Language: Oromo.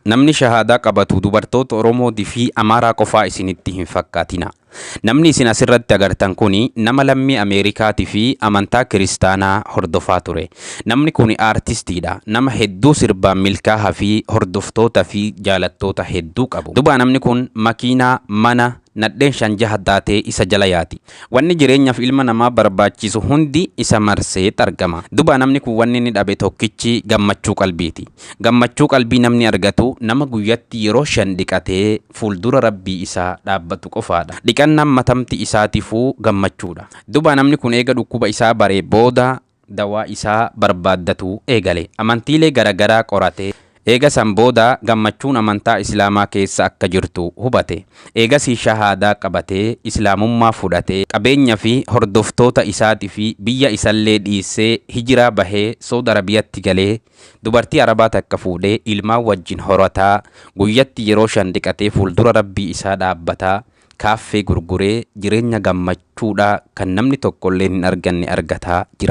namni shahaadaa qabatu dubartoota Oromoo fi Amaaraa qofaa isinitti hin fakkaatina. Namni isin asirratti agartan kuni nama lammii Ameerikaatii fi amantaa kiristaanaa hordofaa ture. Namni kuni aartistiidha. Nama hedduu sirbaan milkaa'aa fi hordoftoota fi jaalattoota hedduu qabu. Duba namni kun makiinaa mana nadheen shan jaha daatee isa jala yaati. Wanni jireenyaaf ilma namaa barbaachisu hundi isa marsee argama. Duba namni kun wanni inni dhabe tokkichi gammachuu qalbiiti. Gammachuu qalbii namni argatu nama guyyatti yeroo shan dhiqatee fuuldura rabbii isaa dhaabbatu qofaadha. Dhiqannaan matamti isaatiifuu gammachuudha. Duba namni kun eega dhukkuba isaa baree booda dawaa isaa barbaaddatu eegale. Amantiilee garagaraa qoratee eega san booda gammachuun amantaa islaamaa keessa akka jirtu hubate. Eegasii shahaadaa qabatee islaamummaa fudhatee qabeenya fi hordoftoota isaatii fi biyya isallee dhiisee hijiraa bahee Saudi Arabiyaatti galee dubartii Arabaa takka fuudhee ilmaan wajjin horataa guyyatti yeroo shan dhiqatee fuuldura rabbii isaa dhaabbataa kaaffee gurguree jireenya gammachuudha kan namni tokkollee hin arganne argataa jira.